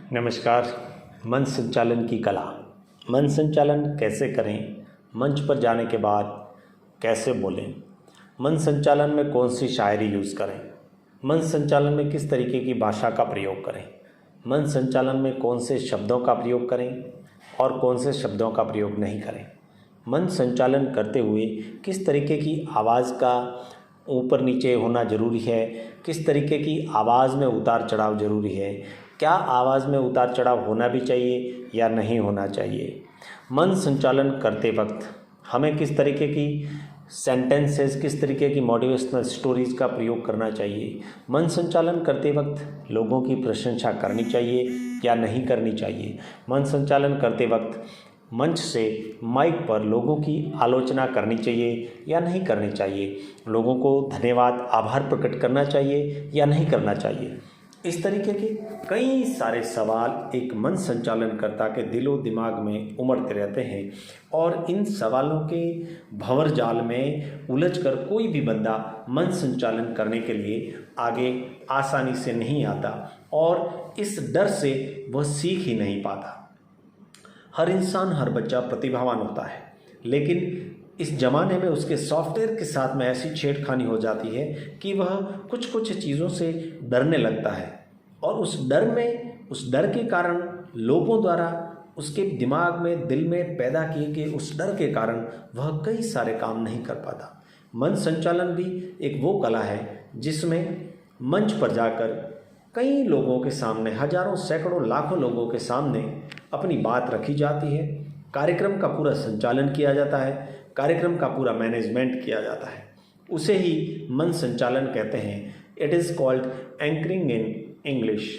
नमस्कार। मंच संचालन की कला। मंच संचालन कैसे करें, मंच पर जाने के बाद कैसे बोलें, मंच संचालन में कौन सी शायरी यूज़ करें, मंच संचालन में किस तरीके की भाषा का प्रयोग करें, मंच संचालन में कौन से शब्दों का प्रयोग करें और कौन से शब्दों का प्रयोग नहीं करें, मंच संचालन करते हुए किस तरीके की आवाज़ का ऊपर नीचे होना ज़रूरी है, किस तरीके की आवाज़ में उतार चढ़ाव ज़रूरी है, क्या आवाज़ में उतार चढ़ाव होना भी चाहिए या नहीं होना चाहिए। मंच संचालन करते वक्त हमें किस तरीके की सेंटेंसेस, किस तरीके की मोटिवेशनल स्टोरीज़ का प्रयोग करना चाहिए। मंच संचालन करते वक्त लोगों की प्रशंसा करनी चाहिए या नहीं करनी चाहिए। मंच संचालन करते वक्त मंच से माइक पर लोगों की आलोचना करनी चाहिए या नहीं करनी चाहिए। लोगों को धन्यवाद, आभार प्रकट करना चाहिए या नहीं करना चाहिए। इस तरीके के कई सारे सवाल एक मंच संचालनकर्ता के दिलो दिमाग में उमड़ते रहते हैं और इन सवालों के भंवर जाल में उलझकर कोई भी बंदा मंच संचालन करने के लिए आगे आसानी से नहीं आता और इस डर से वह सीख ही नहीं पाता। हर इंसान, हर बच्चा प्रतिभावान होता है, लेकिन इस ज़माने में उसके सॉफ्टवेयर के साथ में ऐसी छेड़खानी हो जाती है कि वह कुछ कुछ चीज़ों से डरने लगता है और उस डर के कारण लोगों द्वारा उसके दिमाग में, दिल में पैदा किए गए उस डर के कारण वह कई सारे काम नहीं कर पाता। मंच संचालन भी एक वो कला है जिसमें मंच पर जाकर कई लोगों के सामने, हजारों, सैकड़ों, लाखों लोगों के सामने अपनी बात रखी जाती है। कार्यक्रम का पूरा संचालन किया जाता है, कार्यक्रम का पूरा मैनेजमेंट किया जाता है। उसे ही मंच संचालन कहते हैं। It is called anchoring in English.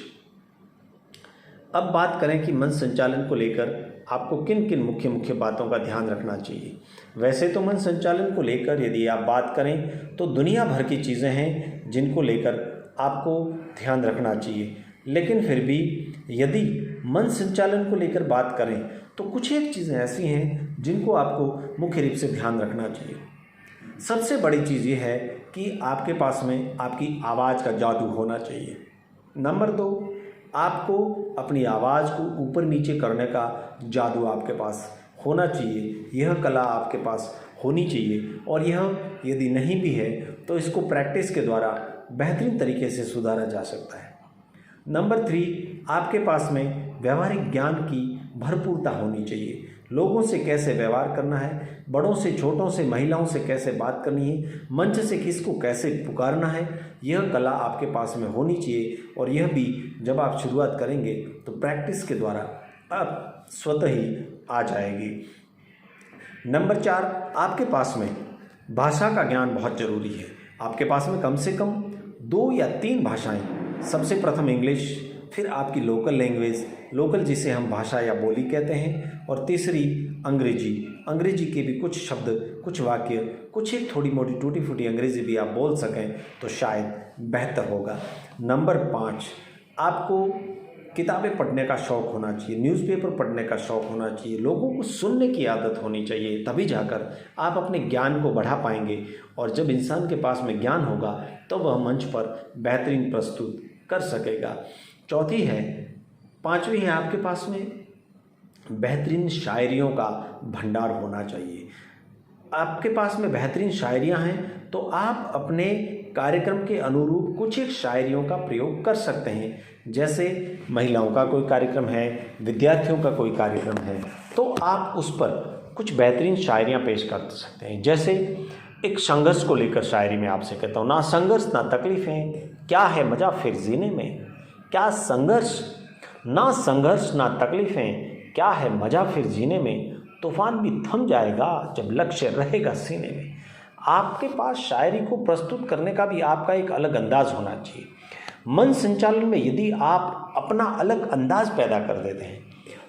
अब बात करें कि मंच संचालन को लेकर आपको किन किन मुख्य मुख्य बातों का ध्यान रखना चाहिए। वैसे तो मंच संचालन को लेकर यदि आप बात करें तो दुनिया भर की चीज़ें हैं जिनको लेकर आपको ध्यान रखना चाहिए, लेकिन फिर भी यदि मंच संचालन को लेकर बात करें तो कुछ एक चीज़ें ऐसी हैं जिनको आपको मुख्य रूप से ध्यान रखना चाहिए। सबसे बड़ी चीज़ ये है कि आपके पास में आपकी आवाज़ का जादू होना चाहिए। नंबर 2, आपको अपनी आवाज़ को ऊपर नीचे करने का जादू आपके पास होना चाहिए। यह कला आपके पास होनी चाहिए और यह यदि नहीं भी है तो इसको प्रैक्टिस के द्वारा बेहतरीन तरीके से सुधारा जा सकता है। नंबर 3, आपके पास में व्यवहारिक ज्ञान की भरपूरता होनी चाहिए। लोगों से कैसे व्यवहार करना है, बड़ों से, छोटों से, महिलाओं से कैसे बात करनी है, मंच से किसको कैसे पुकारना है, यह कला आपके पास में होनी चाहिए और यह भी जब आप शुरुआत करेंगे तो प्रैक्टिस के द्वारा आप स्वतः ही आ जाएगी। नंबर 4, आपके पास में भाषा का ज्ञान बहुत ज़रूरी है। आपके पास में कम से कम 2 या 3 भाषाएं, सबसे प्रथम इंग्लिश, फिर आपकी लोकल लैंग्वेज, लोकल जिसे हम भाषा या बोली कहते हैं, और तीसरी अंग्रेजी के भी कुछ शब्द, कुछ वाक्य, कुछ एक थोड़ी मोटी टूटी फूटी अंग्रेजी भी आप बोल सकें तो शायद बेहतर होगा। नंबर 5, आपको किताबें पढ़ने का शौक़ होना चाहिए, न्यूज़पेपर पढ़ने का शौक़ होना चाहिए, लोगों को सुनने की आदत होनी चाहिए। तभी जाकर आप अपने ज्ञान को बढ़ा पाएंगे और जब इंसान के पास में ज्ञान होगा तो वह मंच पर बेहतरीन प्रस्तुत कर सकेगा। चौथी है, 5वीं है, आपके पास में बेहतरीन शायरियों का भंडार होना चाहिए। आपके पास में बेहतरीन शायरियाँ हैं तो आप अपने कार्यक्रम के अनुरूप कुछ एक शायरियों का प्रयोग कर सकते हैं। जैसे महिलाओं का कोई कार्यक्रम है, विद्यार्थियों का कोई कार्यक्रम है, तो आप उस पर कुछ बेहतरीन शायरियाँ पेश कर सकते हैं। जैसे एक संघर्ष को लेकर शायरी में आपसे कहता हूँ, ना संघर्ष ना तकलीफ़ें, क्या है मज़ा फिर जीने में। क्या संघर्ष, ना संघर्ष ना तकलीफ़ें, क्या है मज़ा फिर जीने में। तूफान भी थम जाएगा जब लक्ष्य रहेगा सीने में। आपके पास शायरी को प्रस्तुत करने का भी आपका एक अलग अंदाज होना चाहिए। मंच संचालन में यदि आप अपना अलग अंदाज पैदा कर देते हैं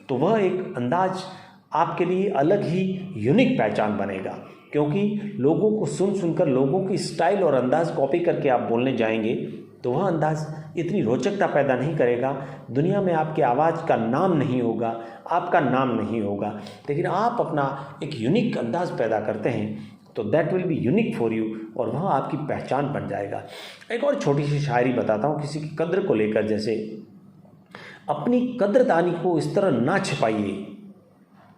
तो वह एक अंदाज आपके लिए अलग ही यूनिक पहचान बनेगा, क्योंकि लोगों को सुनकर लोगों की स्टाइल और अंदाज कॉपी करके आप बोलने जाएंगे तो वह अंदाज इतनी रोचकता पैदा नहीं करेगा। दुनिया में आपकी आवाज़ का नाम नहीं होगा, आपका नाम नहीं होगा। लेकिन आप अपना एक यूनिक अंदाज पैदा करते हैं तो that will be unique for you और वह आपकी पहचान बन जाएगा। एक और छोटी सी शायरी बताता हूँ किसी की कद्र को लेकर। जैसे अपनी कद्रदानी को इस तरह ना छिपाइए,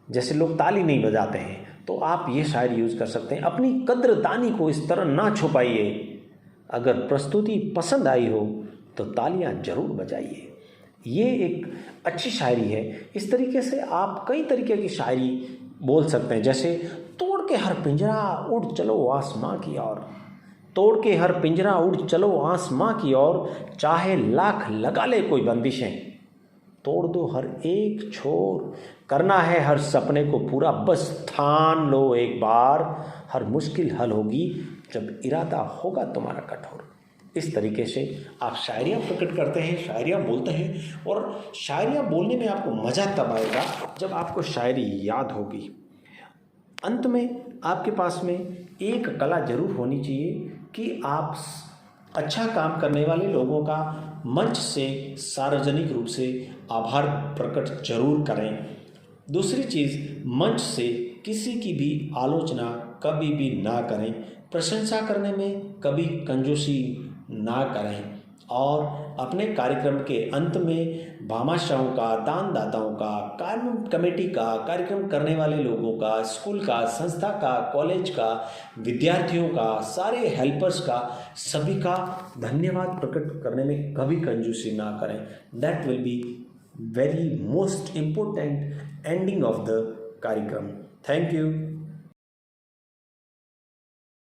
जैसे लोग ताली नहीं बजाते हैं तो आप ये शायरी यूज़ कर सकते हैं, अपनी कद्रदानी को इस तरह ना छुपाइए, अगर प्रस्तुति पसंद आई हो तो तालियां ज़रूर बजाइए। ये एक अच्छी शायरी है। इस तरीके से आप कई तरीके की शायरी बोल सकते हैं, जैसे तोड़ के हर पिंजरा उड़ चलो आसमां की ओर, तोड़ के हर पिंजरा उड़ चलो आसमां की ओर, चाहे लाख लगा ले कोई बंदिशें, तोड़ दो हर एक छोर, करना है हर सपने को पूरा, बस ठान लो एक बार, हर मुश्किल हल होगी जब इरादा होगा तुम्हारा कठोर। इस तरीके से आप शायरियाँ प्रकट करते हैं, शायरियाँ बोलते हैं, और शायरियाँ बोलने में आपको मज़ा तब आएगा जब आपको शायरी याद होगी। अंत में आपके पास में एक कला ज़रूर होनी चाहिए कि आप अच्छा काम करने वाले लोगों का मंच से सार्वजनिक रूप से आभार प्रकट जरूर करें। दूसरी चीज़, मंच से किसी की भी आलोचना कभी भी ना करें, प्रशंसा करने में कभी कंजूसी ना करें, और अपने कार्यक्रम के अंत में भामाशाहों का, दानदाताओं का, कार्य कमेटी का, कार्यक्रम करने वाले लोगों का, स्कूल का, संस्था का, कॉलेज का, विद्यार्थियों का, सारे हेल्पर्स का, सभी का धन्यवाद प्रकट करने में कभी कंजूसी ना करें। That will be very most important ending of the कार्यक्रम। Thank you.